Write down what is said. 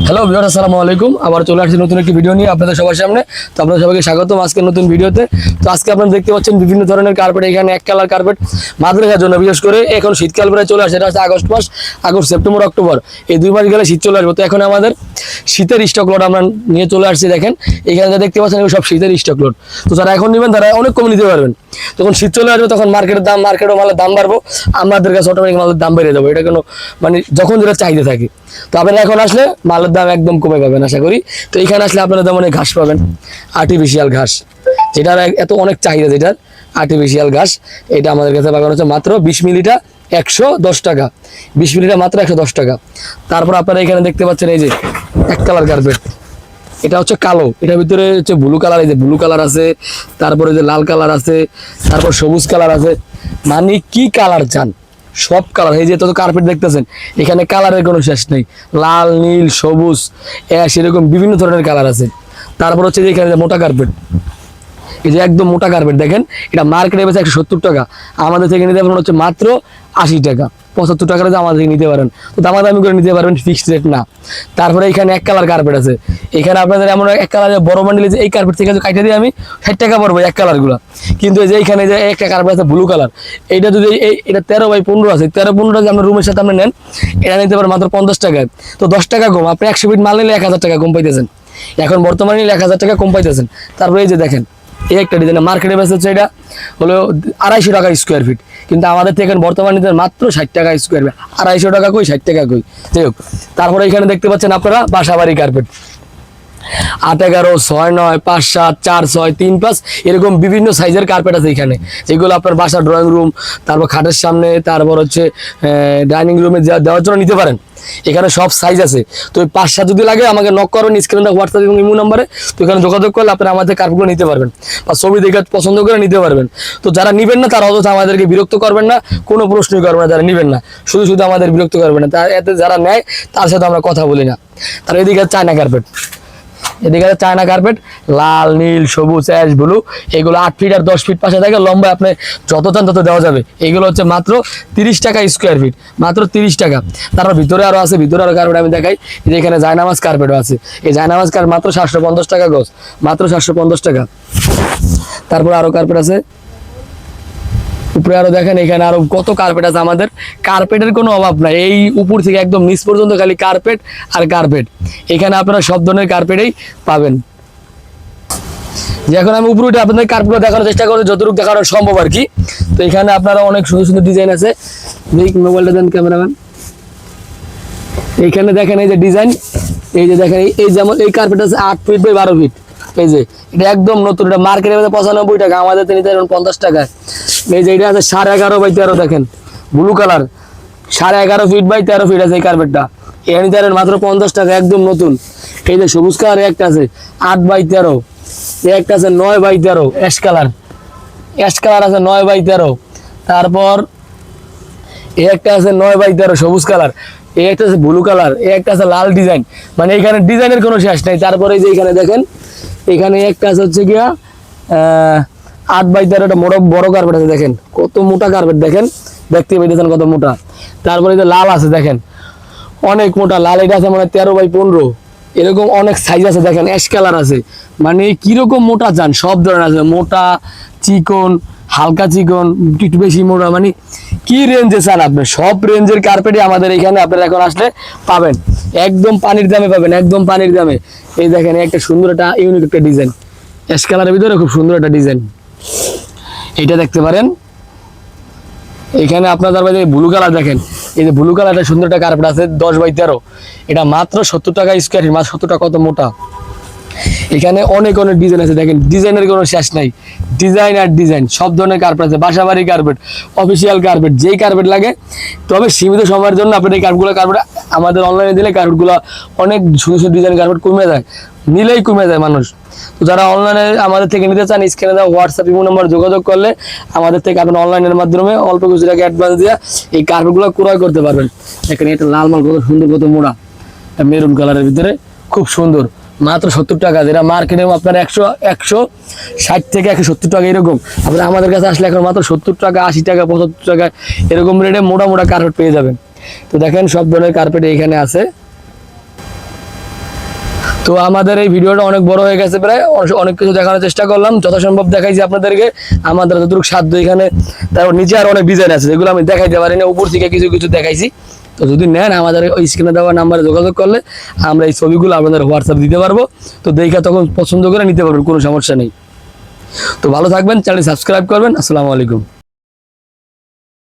Hello viewers, আসসালামু আলাইকুম। আবার চলে আসছি নতুন একটি ভিডিও নিয়ে আপনাদের সবার সামনে। তো আপনাদের সবাইকে স্বাগতম আজকের নতুন ভিডিওতে। তো আজকে আপনারা দেখতে পাচ্ছেন বিভিন্ন ধরনের কার্পেট, এখানে এক কালার কার্পেট মাদ্রাসার জন্য, বিশেষ করে এখন শীতকাল প্রায় চলে আসে। এটা হচ্ছে আগস্ট মাস, আগস্ট সেপ্টেম্বর অক্টোবর, এই 2 মাস গেলে শীত চলে আসবে। তো এখন আমাদের শীতের স্টক লট আমরা নিয়ে চলে আসছি। দেখেন এখানে যা দেখতে পাচ্ছেন এগুলো সব শীতের স্টক লট। তো যারা এখন নেবেন তারা অনেক কম নিতে পারবেন। তখন শীত চলে আসবে, তখন মার্কেটও মালের দাম বাড়বো, আমাদের কাছে অটোমেটিক মালের দাম বেড়ে যাবে। এটা কোনো মানে যখন যেটা চাহিদা থাকে। তো আপনারা এখন আসলে মালের দাম একদম কমে পাবেন আশা করি। তো এখানে আসলে আপনারা যেমন ঘাস পাবেন, আর্টিফিশিয়াল ঘাস, যেটার এত অনেক চাহিদা, যেটার আর্টিফিশিয়াল ঘাস, এটা আমাদের কাছে পাবেন হচ্ছে মাত্র 20 মিলিটা 110 টাকা, 20 মিলিটা মাত্র 110 টাকা। তারপর আপনারা এখানে দেখতে পাচ্ছেন এই যে এক কালার কার্পেট, এটা হচ্ছে কালো, এটার ভিতরে হচ্ছে ব্লু কালার, এই যে ব্লু কালার আছে, তারপরে যে লাল কালার আছে, তারপর সবুজ কালার আছে। মানে কি কালার চান সব কালার। এই যে তো কার্পেট দেখতেছেন, এখানে কালারের কোনো শেষ নেই, লাল, নীল, সবুজ, অ্যাশ, এরকম বিভিন্ন ধরনের কালার আছে। তারপর হচ্ছে যে এখানে যে মোটা কার্পেট, এই যে একদম মোটা কার্পেট দেখেন, এটা মার্কেটে বেশি 170 টাকা, আমাদের থেকে নিতে পারেন হচ্ছে মাত্র 80 টাকা, 75 টাকার আমাদের থেকে নিতে পারেন। তো দামাদামি করে নিতে পারবেন, ফিক্সড রেট না। তারপরে এখানে এক কালার কার্পেট আছে, এখানে আপনাদের এমন এক কালার বড় বান্ডিলে যে এই কার্পেট থেকে কাইটা দিয়ে আমি 60 টাকা পড়বো এক কালারগুলো। কিন্তু এই যে এইখানে যে একটা কার্পেট আছে ব্লু কালার, এইটা যদি এটা 13x15 আছে, 13-15 যে আপনার রুমের সাথে আপনি নেন, এটা নিতে পারেন মাত্র 50 টাকায়। তো 10 টাকা কম, আপনি 100 ফিট মাল নিলে 1000 টাকা কম পাইতেছেন, এখন বর্তমানে নিলে 1000 টাকা কম পাইতেছেন। তারপরে এই যে দেখেন এই একটা ডিজাইন, মার্কেটে বেস হচ্ছে এটা হলো 250 টাকা স্কোয়ার ফিট, কিন্তু আমাদের থেকে বর্তমানে মাত্র 60 টাকা স্কোয়ার ফিট। 250 টাকা কই, 60 টাকা কই, যাই হোক। তারপরে এখানে দেখতে পাচ্ছেন আপনারা বাসাবাড়ি কার্পেট, 8-11, 6-9, 5-7, 4-6, 3-5, এরকম বিভিন্ন সাইজের কার্পেট আছে এখানে, যেগুলো আপনার বাসার ড্রয়িং রুম, তারপর খাটের সামনে, তারপর হচ্ছে ডাইনিং রুমে দেওয়ার জন্য নিতে পারেন। এখানে সব সাইজ আছে। তো ওই 5-7 যদি লাগে আমাকে নক করবেন স্ক্রিনে হোয়াটসঅ্যাপ এবং ইমো নাম্বারে। তো এখানে যোগাযোগ করলে আপনারা আমাদের কার্পেটগুলো নিতে পারবেন, বা ছবি দেখে পছন্দ করে নিতে পারবেন। তো যারা নেবেন না তারা অযথা আমাদেরকে বিরক্ত করবেন না, কোনো প্রশ্নই করবেন না। যারা নেবেন না শুধু শুধু আমাদের বিরক্ত করবেন না, এতে যারা নেয় তার সাথে আমরা কথা বলি না। তার এদিকে চায়না কার্পেট, এদিকে আছে চায়না কার্পেট, লাল, নীল, সবুজ, অ্যাশ, ব্লু, এগুলো 8 ফিট আর 10 ফিট পাশে থাকে, লম্বা আপনি যত চান তত দেওয়া যাবে। এগুলো হচ্ছে মাত্র 30 টাকা স্কোয়ার ফিট, মাত্র 30 টাকা। তারপর ভিতরে আরও আছে, ভিতরে আরও কার্পেট আমি দেখাই। যে এখানে জায়নামাজ কার্পেটও আছে, এই জায়নামাজ কার্পেট মাত্র 750 টাকা গজ, মাত্র 750 টাকা। তারপর আরও কার্পেট আছে, উপরে আরো দেখেন, এখানে আরো কত কার্পেট আছে। আমাদের কার্পেটের কোনো অভাব নাই, এই উপর থেকে একদম নিচ পর্যন্ত খালি কার্পেট আর কার্পেট। এখানে আপনারা সব ধরনের কার্পেটেই পাবেন। যে এখন আমি উপরে উঠে আপনাদের কার্পেটগুলো দেখানোর চেষ্টা করছি যতটুকু দেখানো সম্ভব আর কি। তো এখানে আপনারা অনেক সুন্দর সুন্দর ডিজাইন আছে। মোবাইলটা দেন ক্যামেরাম্যান, এইখানে দেখেন এই যে ডিজাইন, এই যে দেখেন এই যেমন এই কার্পেট আছে 8 ফিট বাই 12 ফিট, এই যে এটা একদম নতুন, এটা মার্কেটে 95 টাকা, আমাদের নিতে 50 টাকায়। এই যে এটা আছে 11.5 বাই 13, দেখেন blue colour, 11.5 feet by 13 feet আছে এই কার্পেটটা, এটা নিতে মাত্র 50 টাকা, একদম নতুন। এই যে সবুজ কালার একটা আছে 8 বাই 13, একটা আছে 9 by 13, ash colour, ash colour আছে 9 বাই 13। তারপর এই একটা আছে 9 বাই 13 সবুজ কালার, এই একটা আছে ব্লু কালার, এই একটা আছে লাল ডিজাইন। মানে এখানে ডিজাইনের কোনো শেষ নাই। তারপরে এই যে এখানে দেখেন, এখানে একটা আছে হচ্ছে গিয়া 8 বাই 13, একটা বড় কার্পেট আছে, দেখেন কত মোটা কার্পেট, দেখেন দেখতে পেয়েছেন কত মোটা। তারপরে এই যে লাল আছে, দেখেন অনেক মোটা লাল, এটা আছে মানে 13 বাই 15, এরকম অনেক সাইজ আছে। দেখেন অ্যাশ কালার আছে, মানে কিরকম মোটা চান সব ধরনের আছে, মোটা, চিকন, হালকা চিকন, একটু বেশি মোটা, মানে কি রেঞ্জে চান আপনি সব রেঞ্জের কার্পেটই আমাদের এখানে আপনারা এখন আসলে পাবেন, একদম পানির দামে পাবেন, একদম পানির দামে। এই দেখেন একটা সুন্দর একটা ইউনিক একটা ডিজাইন, অ্যাশ কালারের ভিতরে খুব সুন্দর একটা ডিজাইন, এইটা দেখতে পারেন। এখানে আপনাদের ব্লু কালার দেখেন, এই যে ব্লু কালারটা সুন্দর একটা কার্পেট আছে 10 বাই 13, এটা মাত্র 70 টাকা স্কোয়ার ফিট, মাত্র 70 টাকা, কত মোটা। এখানে অনেক অনেক ডিজাইন আছে, দেখেন ডিজাইনের কোনো শেষ নাই, ডিজাইন আর ডিজাইন, সব ধরনের কার্পেট আছে, বাসাবাড়ি কার্পেট, অফিসিয়াল কার্পেট, যেই কার্পেট লাগে। তবে সীমিত সময়ের জন্য আপনার এই কার্পেটগুলো আমাদের অনলাইনে দিলে কার্পেটগুলো অনেক সুন্দর সুন্দর ডিজাইন কার্পেট কমে যায়, নিলেই কমে যায় মানুষ। তো যারা অনলাইনে আমাদের থেকে নিতে চান, স্ক্রিনে দেওয়া হোয়াটসঅ্যাপ ইমো নাম্বার যোগাযোগ করলে আমাদের থেকে আপনি অনলাইনের মাধ্যমে অল্প কিছু টাকা অ্যাডভান্স দিয়ে এই কার্পেটগুলো ক্রয় করতে পারবেন। এখানে এটা লাল মাল কত সুন্দর, কত মোড়া, মেরুন কালারের ভিতরে খুব সুন্দর, মাত্র 70 টাকা, যেটা মার্কেটে আপনার 160 থেকে 170 টাকা এরকম। আপনারা আমাদের কাছে আসলে এখন মাত্র 70 টাকা, 80 টাকা, 75 টাকা এরকম রেটে মোটা মোটা কার্পেট পেয়ে যাবেন। তো দেখেন সব ধরনের কার্পেট এখানে আছে। তো আমাদের এই ভিডিওটা অনেক বড় হয়ে গেছে, প্রায় অনেক কিছু দেখানোর চেষ্টা করলাম, যথাসম্ভব দেখাইছি আপনাদেরকে আমাদের যতটুকু সাধ্য। এখানে তারপর নিচে আর অনেক ডিজাইন আছে যেগুলো আমি দেখাইতে পারি না, উপর থেকে কিছু কিছু দেখাইছি। তো যদি নেন আমাদের ওই স্ক্রিনে দেওয়া নাম্বারে যোগাযোগ করলে আমরা এই ছবিগুলো আপনাদের হোয়াটসঅ্যাপ দিতে পারবো। তো দেখা তখন পছন্দ করে নিতে পারবেন, কোনো সমস্যা নেই। তো ভালো থাকবেন, চ্যানেল সাবস্ক্রাইব করবেন। আসসালামু আলাইকুম।